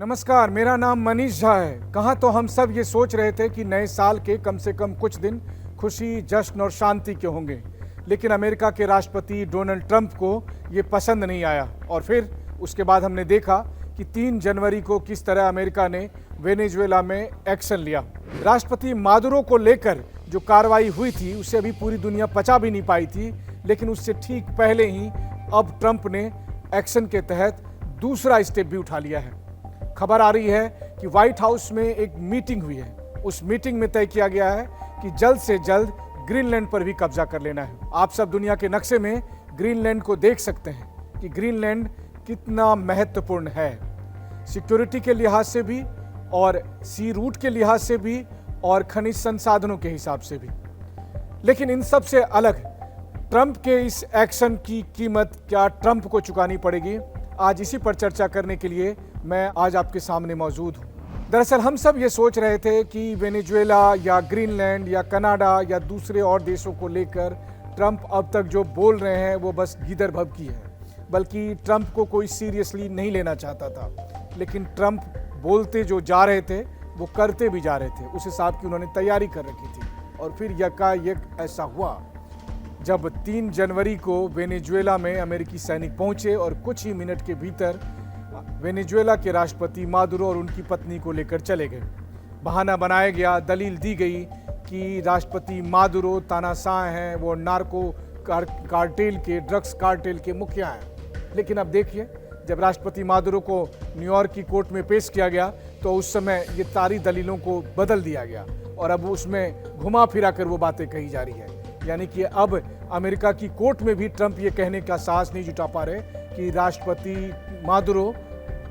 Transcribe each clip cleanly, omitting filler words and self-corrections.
नमस्कार, मेरा नाम मनीष झा है। कहाँ तो हम सब ये सोच रहे थे कि नए साल के कम से कम कुछ दिन खुशी, जश्न और शांति के होंगे, लेकिन अमेरिका के राष्ट्रपति डोनाल्ड ट्रंप को ये पसंद नहीं आया और फिर उसके बाद हमने देखा कि 3 जनवरी को किस तरह अमेरिका ने वेनेजुएला में एक्शन लिया। राष्ट्रपति मादुरो को लेकर जो कार्रवाई हुई थी उसे अभी पूरी दुनिया पचा भी नहीं पाई थी, लेकिन उससे ठीक पहले ही अब ट्रंप ने एक्शन के तहत दूसरा स्टेप भी उठा लिया है। खबर आ रही है कि व्हाइट हाउस में एक मीटिंग हुई है। उस मीटिंग में तय किया गया है कि जल्द से जल्द ग्रीनलैंड पर भी कब्जा कर लेना है। आप सब दुनिया के नक्शे में ग्रीनलैंड को देख सकते हैं कि ग्रीनलैंड कितना महत्वपूर्ण है, सिक्योरिटी के लिहाज से भी और सी रूट के लिहाज से भी और खनिज संसाधनों के हिसाब से भी। लेकिन इन सब से अलग ट्रंप के इस एक्शन की कीमत क्या ट्रंप को चुकानी पड़ेगी? आज इसी पर चर्चा करने के लिए मैं आज आपके सामने मौजूद हूँ। दरअसल हम सब ये सोच रहे थे कि वेनेजुएला या ग्रीनलैंड या कनाडा या दूसरे और देशों को लेकर ट्रंप अब तक जो बोल रहे हैं वो बस गीदड़ भभकी है, बल्कि ट्रंप को कोई सीरियसली नहीं लेना चाहता था। लेकिन ट्रंप बोलते जो जा रहे थे वो करते भी जा रहे थे, उस हिसाब की उन्होंने तैयारी कर रखी थी। और फिर यकायक ऐसा हुआ जब 3 जनवरी को वेनेजुएला में अमेरिकी सैनिक पहुंचे और कुछ ही मिनट के भीतर वेनेजुएला के राष्ट्रपति मादुरो और उनकी पत्नी को लेकर चले गए। बहाना बनाया गया, दलील दी गई कि राष्ट्रपति मादुरो तानाशाह हैं, वो नार्को कार्टेल के, ड्रग्स कार्टेल के मुखिया हैं। लेकिन अब देखिए, जब राष्ट्रपति मादुरो को न्यूयॉर्क की कोर्ट में पेश किया गया तो उस समय ये सारी दलीलों को बदल दिया गया और अब उसमें घुमा फिरा कर वो बातें कही जा रही है। यानी कि अब अमेरिका की कोर्ट में भी ट्रंप ये कहने का साहस नहीं जुटा पा रहे कि राष्ट्रपति मादुरो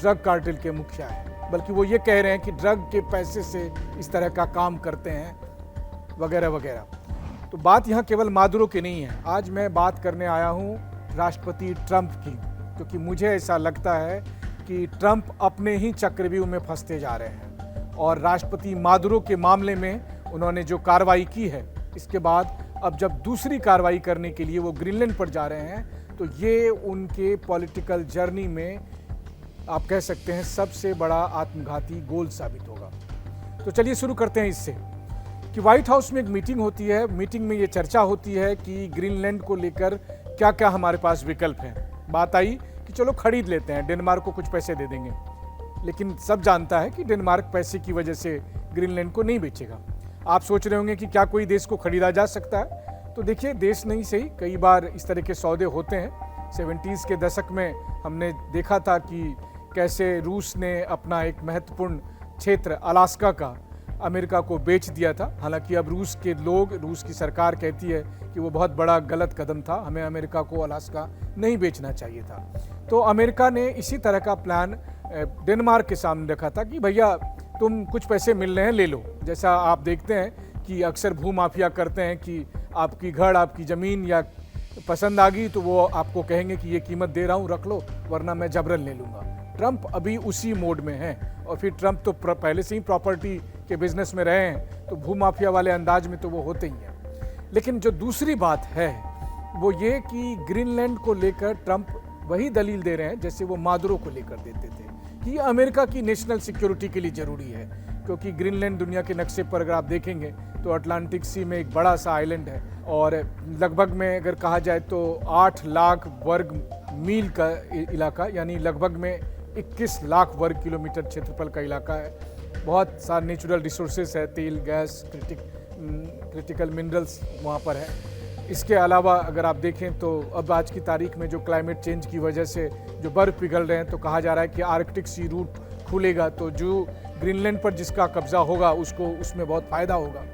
ड्रग कार्टेल के मुखिया हैं, बल्कि वो ये कह रहे हैं कि ड्रग के पैसे से इस तरह का काम करते हैं वगैरह वगैरह। तो बात यहाँ केवल मादुरो की नहीं है। आज मैं बात करने आया हूँ राष्ट्रपति ट्रंप की, क्योंकि मुझे ऐसा लगता है कि ट्रंप अपने ही चक्रव्यूह में फंसते जा रहे हैं और राष्ट्रपति मादुरो के मामले में उन्होंने जो कार्रवाई की है, इसके बाद अब जब दूसरी कार्रवाई करने के लिए वो ग्रीनलैंड पर जा रहे हैं तो ये उनके पॉलिटिकल जर्नी में आप कह सकते हैं सबसे बड़ा आत्मघाती गोल साबित होगा। तो चलिए शुरू करते हैं इससे कि व्हाइट हाउस में एक मीटिंग होती है। मीटिंग में ये चर्चा होती है कि ग्रीनलैंड को लेकर क्या क्या हमारे पास विकल्प हैं। बात आई कि चलो खरीद लेते हैं, डेनमार्क को कुछ पैसे दे देंगे। लेकिन सब जानता है कि डेनमार्क पैसे की वजह से ग्रीनलैंड को नहीं बेचेगा। आप सोच रहे होंगे कि क्या कोई देश को खरीदा जा सकता है? तो देखिए, देश नहीं सही, कई बार इस तरह के सौदे होते हैं। 70s के दशक में हमने देखा था कि कैसे रूस ने अपना एक महत्वपूर्ण क्षेत्र अलास्का का अमेरिका को बेच दिया था। हालांकि अब रूस के लोग, रूस की सरकार कहती है कि वो बहुत बड़ा गलत कदम था, हमें अमेरिका को अलास्का नहीं बेचना चाहिए था। तो अमेरिका ने इसी तरह का प्लान डेनमार्क के सामने रखा था कि भैया तुम कुछ पैसे मिल रहे हैं, ले लो। जैसा आप देखते हैं कि अक्सर भूमाफिया करते हैं कि आपकी घर, आपकी ज़मीन या पसंद आ गई तो वो आपको कहेंगे कि ये कीमत दे रहा हूँ, रख लो, वरना मैं जबरन ले लूँगा। ट्रंप अभी उसी मोड में है और फिर ट्रंप तो पहले से ही प्रॉपर्टी के बिजनेस में रहे हैं, तो भूमाफिया वाले अंदाज में तो वो होते ही हैं। लेकिन जो दूसरी बात है वो ये कि ग्रीनलैंड को लेकर ट्रंप वही दलील दे रहे हैं जैसे वो मादुरो को लेकर देते थे कि ये अमेरिका की नेशनल सिक्योरिटी के लिए ज़रूरी है, क्योंकि ग्रीनलैंड दुनिया के नक्शे पर अगर आप देखेंगे तो अटलांटिक सी में एक बड़ा सा आइलैंड है और लगभग में अगर कहा जाए तो 8 लाख वर्ग मील का इलाका, यानी लगभग में 21 लाख वर्ग किलोमीटर क्षेत्रफल का इलाका है। बहुत सारे नेचुरल रिसोर्सेज है, तेल, गैस, क्रिटिकल मिनरल्स वहाँ पर है। इसके अलावा अगर आप देखें तो अब आज की तारीख में जो क्लाइमेट चेंज की वजह से जो बर्फ़ पिघल रहे हैं, तो कहा जा रहा है कि आर्कटिक सी रूट खुलेगा तो जो ग्रीनलैंड पर जिसका कब्जा होगा उसको उसमें बहुत फ़ायदा होगा।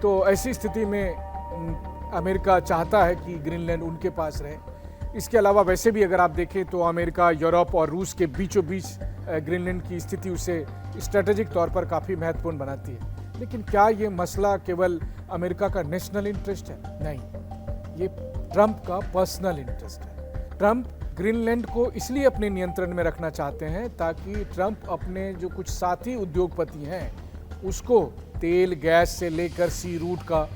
तो ऐसी स्थिति में अमेरिका चाहता है कि ग्रीनलैंड उनके पास रहे। इसके अलावा वैसे भी अगर आप देखें तो अमेरिका, यूरोप और रूस के बीचों बीच ग्रीनलैंड की स्थिति उसे स्ट्रेटेजिक तौर पर काफ़ी महत्वपूर्ण बनाती है। लेकिन क्या ये मसला केवल अमेरिका का नेशनल इंटरेस्ट है? नहीं, ये ट्रंप का पर्सनल इंटरेस्ट है। ट्रंप ग्रीनलैंड को इसलिए अपने नियंत्रण में रखना चाहते हैं ताकि ट्रंप अपने जो कुछ साथी उद्योगपति हैं उसको तेल, गैस से लेकर सी रूट का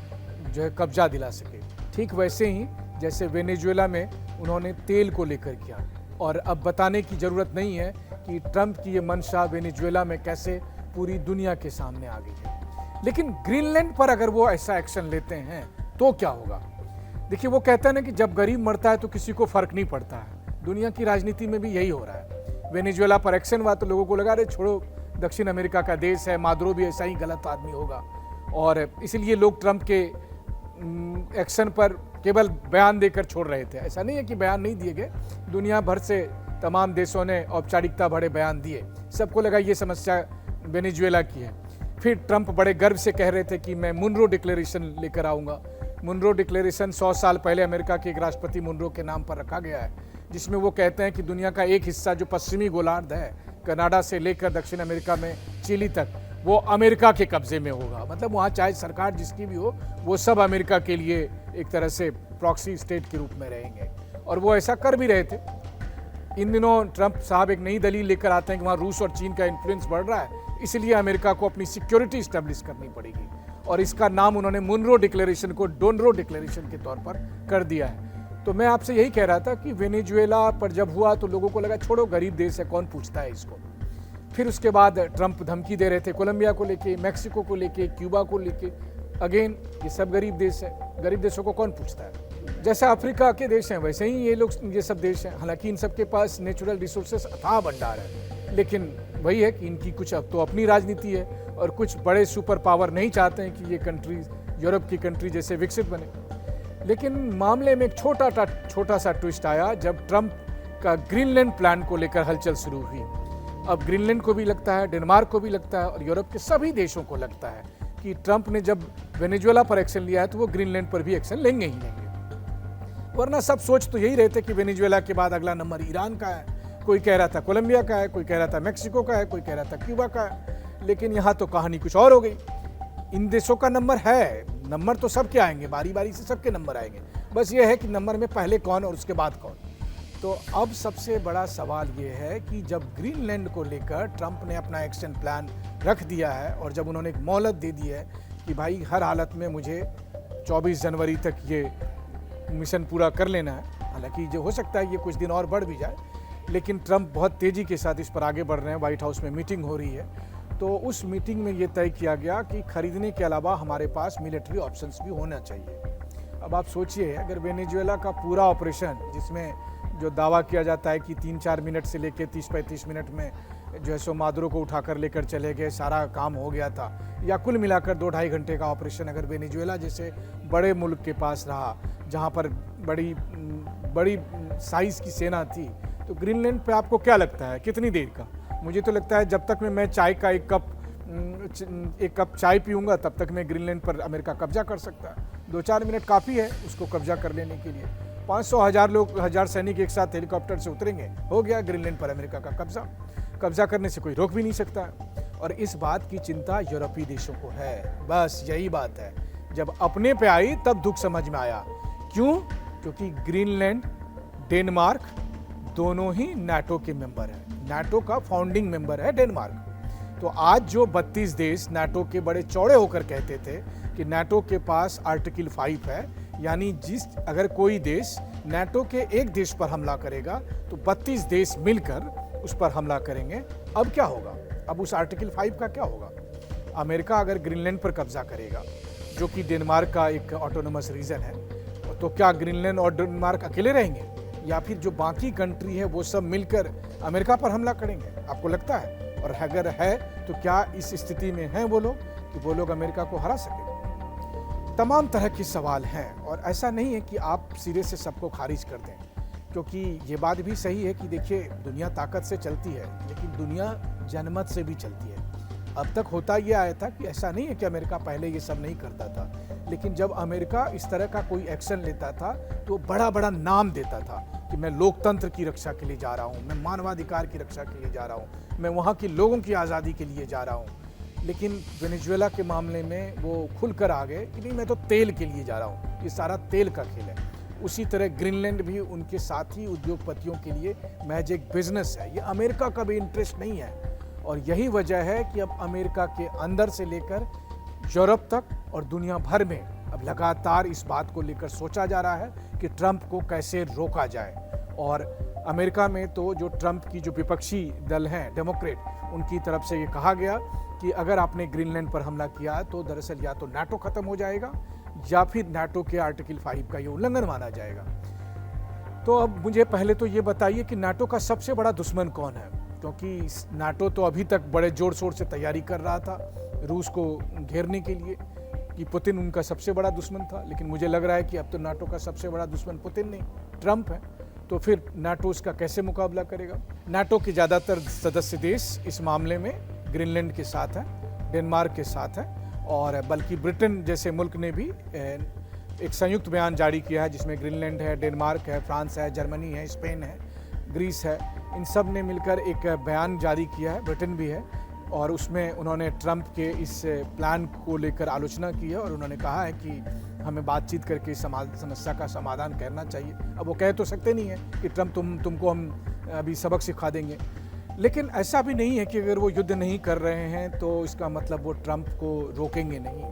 जो है कब्जा दिला सके। ठीक वैसे ही जैसे वेनेजुएला में उन्होंने तेल को लेकर किया। और अब बताने की ज़रूरत नहीं है कि ट्रंप की ये मंशा वेनेजुएला में कैसे पूरी दुनिया के सामने आ गई है। लेकिन ग्रीनलैंड पर अगर वो ऐसा एक्शन लेते हैं तो क्या होगा? देखिए, वो कहते हैं ना कि जब गरीब मरता है तो किसी को फर्क नहीं पड़ता है। दुनिया की राजनीति में भी यही हो रहा है। वेनेजुएला पर एक्शन हुआ तो लोगों को लगा रहे छोड़ो, दक्षिण अमेरिका का देश है, मादुरो भी ऐसा ही गलत आदमी होगा, और इसलिए लोग ट्रंप के एक्शन पर केवल बयान देकर छोड़ रहे थे। ऐसा नहीं है कि बयान नहीं दिए गए, दुनिया भर से तमाम देशों ने औपचारिकता भरे बयान दिए। सबको लगा ये समस्या वेनेजुएला की है। फिर ट्रंप बड़े गर्व से कह रहे थे कि मैं मुनरो डिक्लेरेशन लेकर आऊँगा। मुनरो डिक्लेरेशन 100 साल पहले अमेरिका के एक राष्ट्रपति मुनरो के नाम पर रखा गया है, जिसमें वो कहते हैं कि दुनिया का एक हिस्सा जो पश्चिमी गोलार्ध है, कनाडा से लेकर दक्षिण अमेरिका में चिली तक, वो अमेरिका के कब्जे में होगा। मतलब वहाँ चाहे सरकार जिसकी भी हो, वो सब अमेरिका के लिए एक तरह से प्रॉक्सी स्टेट के रूप में रहेंगे, और वो ऐसा कर भी रहे थे। इन दिनों ट्रंप साहब एक नई दलील लेकर आते हैं कि वहाँ रूस और चीन का इन्फ्लुएंस बढ़ रहा है, इसलिए अमेरिका को अपनी सिक्योरिटी स्टैब्लिश करनी पड़ेगी, और इसका नाम उन्होंने मुनरो डिक्लेरेशन को डोनरो डिक्लेरेशन के तौर पर कर दिया है। तो मैं आपसे यही कह रहा था कि वेनेजुएला पर जब हुआ तो लोगों को लगा छोड़ो, गरीब देश है, कौन पूछता है इसको। फिर उसके बाद ट्रंप धमकी दे रहे थे कोलंबिया को लेके, मैक्सिको को लेके, क्यूबा को लेके। अगेन, ये सब गरीब देश है, गरीब देशों को कौन पूछता है। जैसा अफ्रीका के देश हैं वैसे ही ये सब देश हैं। हालांकि इन सब के पास नेचुरल रिसोर्सेस अथाह भंडार है, लेकिन वही है कि इनकी कुछ अब तो अपनी राजनीति है, और कुछ बड़े सुपर पावर नहीं चाहते हैं कि ये कंट्रीज यूरोप की कंट्री जैसे विकसित बने। लेकिन मामले में एक छोटा सा ट्विस्ट आया जब ट्रंप का ग्रीनलैंड प्लान को लेकर हलचल शुरू हुई। अब ग्रीनलैंड को भी लगता है, डेनमार्क को भी लगता है, और यूरोप के सभी देशों को लगता है कि ट्रंप ने जब वेनेजुएला पर एक्शन लिया है तो वो ग्रीनलैंड पर भी एक्शन लेंगे ही लेंगे। वरना सब सोच तो यही रहते कि वेनेजुएला के बाद अगला नंबर ईरान का है, कोई कह रहा था कोलंबिया का है, कोई कह रहा था मैक्सिको का है, कोई कह रहा था क्यूबा का है। लेकिन यहाँ तो कहानी कुछ और हो गई। इन देशों का नंबर है, नंबर तो सबके आएंगे, बारी बारी से सबके नंबर आएंगे, बस ये है कि नंबर में पहले कौन और उसके बाद कौन। तो अब सबसे बड़ा सवाल ये है कि जब ग्रीनलैंड को लेकर ट्रंप ने अपना एक्शन प्लान रख दिया है, और जब उन्होंने एक मोहलत दे दी है कि भाई हर हालत में मुझे 24 जनवरी तक ये मिशन पूरा कर लेना है, हालांकि जो हो सकता है ये कुछ दिन और बढ़ भी जाए, लेकिन ट्रंप बहुत तेज़ी के साथ इस पर आगे बढ़ रहे हैं। व्हाइट हाउस में मीटिंग हो रही है, तो उस मीटिंग में ये तय किया गया कि खरीदने के अलावा हमारे पास मिलिट्री ऑप्शंस भी होना चाहिए। अब आप सोचिए, अगर वेनेजुएला का पूरा ऑपरेशन, जिसमें जो दावा किया जाता है कि 3-4 मिनट से लेकर 30-35 मिनट में जो है सो मादुरो को उठाकर लेकर चले गए, सारा काम हो गया था, या कुल मिलाकर 2-2.5 घंटे का ऑपरेशन अगर वेनेजुएला जैसे बड़े मुल्क के पास रहा, जहाँ पर बड़ी साइज़ की सेना थी, तो ग्रीनलैंड पे आपको क्या लगता है कितनी देर का? मुझे तो लगता है जब तक मैं चाय का एक कप चाय पीऊँगा तब तक मैं ग्रीनलैंड पर अमेरिका कब्जा कर सकता है। 2-4 मिनट काफ़ी है उसको कब्जा कर लेने के लिए। 500,000 सैनिक एक साथ हेलीकॉप्टर से उतरेंगे, हो गया ग्रीनलैंड पर अमेरिका का कब्जा करने से कोई रोक भी नहीं सकता है। और इस बात की चिंता यूरोपीय देशों को है, बस यही बात है। जब अपने पे आई तब दुख समझ में आया। क्यों? क्योंकि ग्रीनलैंड, डेनमार्क दोनों ही नाटो के मेंबर हैं। नाटो का फाउंडिंग मेंबर है डेनमार्क। तो आज जो 32 देश नाटो के बड़े चौड़े होकर कहते थे कि नाटो के पास आर्टिकल 5 है, यानी अगर कोई देश नाटो के एक देश पर हमला करेगा तो 32 देश मिलकर उस पर हमला करेंगे। अब क्या होगा? अब उस आर्टिकल 5 का क्या होगा? अमेरिका अगर ग्रीनलैंड पर कब्जा करेगा, जो कि डेनमार्क का एक ऑटोनोमस रीजन है, तो क्या ग्रीनलैंड और डेनमार्क अकेले रहेंगे, या फिर जो बाकी कंट्री है वो सब मिलकर अमेरिका पर हमला करेंगे? आपको लगता है? और अगर है तो क्या इस स्थिति में हैं वो लोग कि वो लोग अमेरिका को हरा सके? तमाम तरह के सवाल हैं, और ऐसा नहीं है कि आप सिरे से सबको खारिज कर दें, क्योंकि ये बात भी सही है कि देखिए, दुनिया ताकत से चलती है, लेकिन दुनिया जनमत से भी चलती है। अब तक होता ये आया था कि ऐसा नहीं है कि अमेरिका पहले ये सब नहीं करता था, लेकिन जब अमेरिका इस तरह का कोई एक्शन लेता था तो बड़ा बड़ा नाम देता था कि मैं लोकतंत्र की रक्षा के लिए जा रहा हूँ, मैं मानवाधिकार की रक्षा के लिए जा रहा हूँ, मैं वहाँ के लोगों की आज़ादी के लिए जा रहा हूँ। लेकिन वेनेजुएला के मामले में वो खुलकर आ गए कि नहीं, मैं तो तेल के लिए जा रहा हूँ, ये सारा तेल का खेल है। उसी तरह ग्रीनलैंड भी उनके साथी उद्योगपतियों के लिए महज एक बिजनेस है, ये अमेरिका का भी इंटरेस्ट नहीं है। और यही वजह है कि अब अमेरिका के अंदर से लेकर यूरोप तक और दुनिया भर में अब लगातार इस बात को लेकर सोचा जा रहा है कि ट्रंप को कैसे रोका जाए। और अमेरिका में तो जो ट्रंप की जो विपक्षी दल हैं डेमोक्रेट, उनकी तरफ से ये कहा गया कि अगर आपने ग्रीनलैंड पर हमला किया तो दरअसल या तो नाटो खत्म हो जाएगा या फिर नाटो के आर्टिकल 5 का ये उल्लंघन माना जाएगा। तो अब मुझे पहले तो ये बताइए कि नाटो का सबसे बड़ा दुश्मन कौन है, क्योंकि नाटो तो अभी तक बड़े जोर शोर से तैयारी कर रहा था रूस को घेरने के लिए कि पुतिन उनका सबसे बड़ा दुश्मन था, लेकिन मुझे लग रहा है कि अब तो नाटो का सबसे बड़ा दुश्मन पुतिन नहीं ट्रंप है। तो फिर नाटो इसका कैसे मुकाबला करेगा? नाटो के ज़्यादातर सदस्य देश इस मामले में ग्रीनलैंड के साथ हैं, डेनमार्क के साथ हैं, और बल्कि ब्रिटेन जैसे मुल्क ने भी एक संयुक्त बयान जारी किया है जिसमें ग्रीनलैंड है, डेनमार्क है, फ्रांस है, जर्मनी है, स्पेन है, ग्रीस है, इन सब ने मिलकर एक बयान जारी किया है, ब्रिटेन भी है, और उसमें उन्होंने ट्रंप के इस प्लान को लेकर आलोचना की है और उन्होंने कहा है कि हमें बातचीत करके समस्या का समाधान करना चाहिए। अब वो कह तो सकते नहीं है कि ट्रंप तुमको हम अभी सबक सिखा देंगे, लेकिन ऐसा भी नहीं है कि अगर वो युद्ध नहीं कर रहे हैं तो इसका मतलब वो ट्रंप को रोकेंगे नहीं,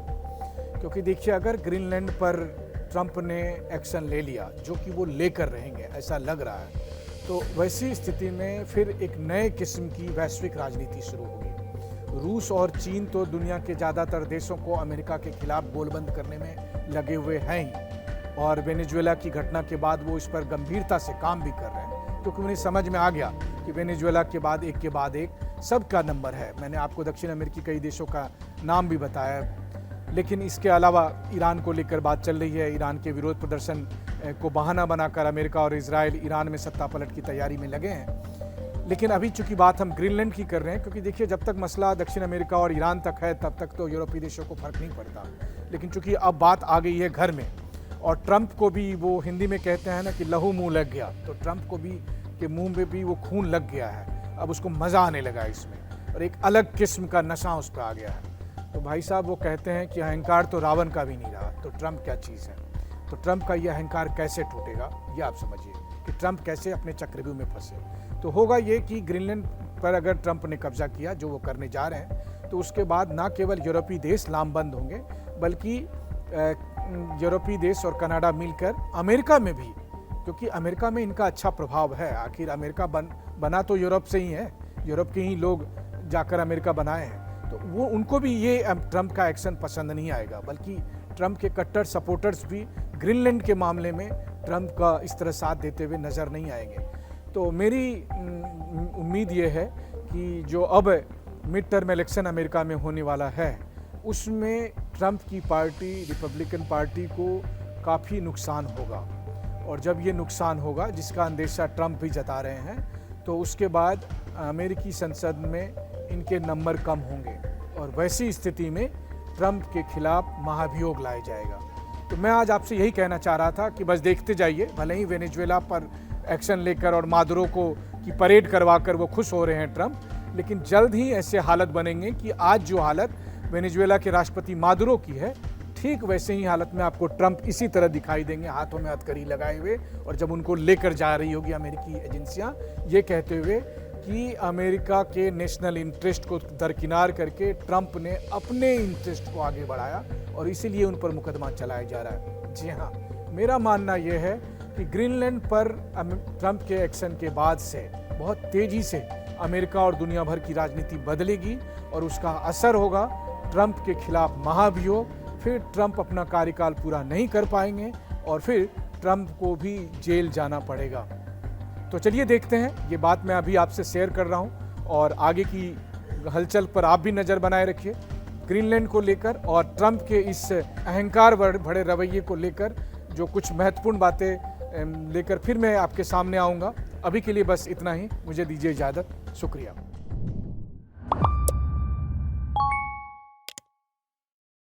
क्योंकि देखिए अगर ग्रीनलैंड पर ट्रंप ने एक्शन ले लिया, जो कि वो लेकर रहेंगे ऐसा लग रहा है, तो वैसी स्थिति में फिर एक नए किस्म की वैश्विक राजनीति शुरू होगी। रूस और चीन तो दुनिया के ज़्यादातर देशों को अमेरिका के खिलाफ गोलबंद करने में लगे हुए हैं ही, और वेनेजुएला की घटना के बाद वो इस पर गंभीरता से काम भी कर रहे हैं, क्योंकि उन्हें समझ में आ गया कि वेनेजुएला के बाद एक सबका नंबर है। मैंने आपको दक्षिण अमेरिकी कई देशों का नाम भी बताया, लेकिन इसके अलावा ईरान को लेकर बात चल रही है। ईरान के विरोध प्रदर्शन को बहाना बनाकर अमेरिका और इजराइल ईरान में सत्ता पलट की तैयारी में लगे हैं। लेकिन अभी चूंकि बात हम ग्रीनलैंड की कर रहे हैं, क्योंकि देखिए जब तक मसला दक्षिण अमेरिका और ईरान तक है तब तक तो यूरोपीय देशों को फर्क नहीं पड़ता, लेकिन चूंकि अब बात आ गई है घर में, और ट्रंप को भी वो हिंदी में कहते हैं ना कि लहू मुंह लग गया, तो ट्रंप को भी के मुंह में भी वो खून लग गया है। अब उसको मज़ा आने लगा इसमें, और एक अलग किस्म का नशा उस पर आ गया है। तो भाई साहब वो कहते हैं कि अहंकार तो रावण का भी नहीं रहा, तो ट्रंप क्या चीज़ है? तो ट्रंप का ये अहंकार कैसे टूटेगा, ये आप समझिए कि ट्रंप कैसे अपने चक्रव्यूह में फंसे। तो होगा ये कि ग्रीनलैंड पर अगर ट्रंप ने कब्जा किया, जो वो करने जा रहे हैं, तो उसके बाद ना केवल यूरोपीय देश लामबंद होंगे, बल्कि यूरोपीय देश और कनाडा मिलकर अमेरिका में भी, क्योंकि अमेरिका में इनका अच्छा प्रभाव है, आखिर अमेरिका बना तो यूरोप से ही है, यूरोप के ही लोग जाकर अमेरिका बनाए हैं, तो वो उनको भी ये ट्रंप का एक्शन पसंद नहीं आएगा, बल्कि ट्रंप के कट्टर सपोर्टर्स भी ग्रीनलैंड के मामले में ट्रंप का इस तरह साथ देते हुए नज़र नहीं आएंगे। तो मेरी उम्मीद ये है कि जो अब मिड टर्म इलेक्शन अमेरिका में होने वाला है, उसमें ट्रंप की पार्टी, रिपब्लिकन पार्टी को काफ़ी नुकसान होगा, और जब ये नुकसान होगा, जिसका अंदेशा ट्रंप भी जता रहे हैं, तो उसके बाद अमेरिकी संसद में इनके नंबर कम होंगे, और वैसी स्थिति में ट्रंप के खिलाफ महाभियोग लाया जाएगा। तो मैं आज आपसे यही कहना चाह रहा था कि बस देखते जाइए, भले ही वेनेजुएला पर एक्शन लेकर और मादुरो को की परेड करवाकर वो खुश हो रहे हैं ट्रंप, लेकिन जल्द ही ऐसे हालत बनेंगे कि आज जो हालत वेनेजुएला के राष्ट्रपति मादुरो की है, ठीक वैसे ही हालत में आपको ट्रंप इसी तरह दिखाई देंगे, हाथों में हथकड़ी लगाए हुए, और जब उनको लेकर जा रही होगी अमेरिकी एजेंसियां, ये कहते हुए कि अमेरिका के नेशनल इंटरेस्ट को दरकिनार करके ट्रंप ने अपने इंटरेस्ट को आगे बढ़ाया, और इसीलिए उन पर मुकदमा चलाया जा रहा है। जी हाँ, मेरा मानना यह है कि ग्रीनलैंड पर ट्रंप के एक्शन के बाद से बहुत तेज़ी से अमेरिका और दुनिया भर की राजनीति बदलेगी, और उसका असर होगा ट्रंप के खिलाफ महाभियोग। फिर ट्रंप अपना कार्यकाल पूरा नहीं कर पाएंगे, और फिर ट्रंप को भी जेल जाना पड़ेगा। तो चलिए देखते हैं, ये बात मैं अभी आपसे शेयर कर रहा हूँ, और आगे की हलचल पर आप भी नज़र बनाए रखिए ग्रीनलैंड को लेकर, और ट्रंप के इस अहंकार भरे रवैये को लेकर जो कुछ महत्वपूर्ण बातें लेकर फिर मैं आपके सामने आऊँगा। अभी के लिए बस इतना ही, मुझे दीजिए इजाज़त। शुक्रिया।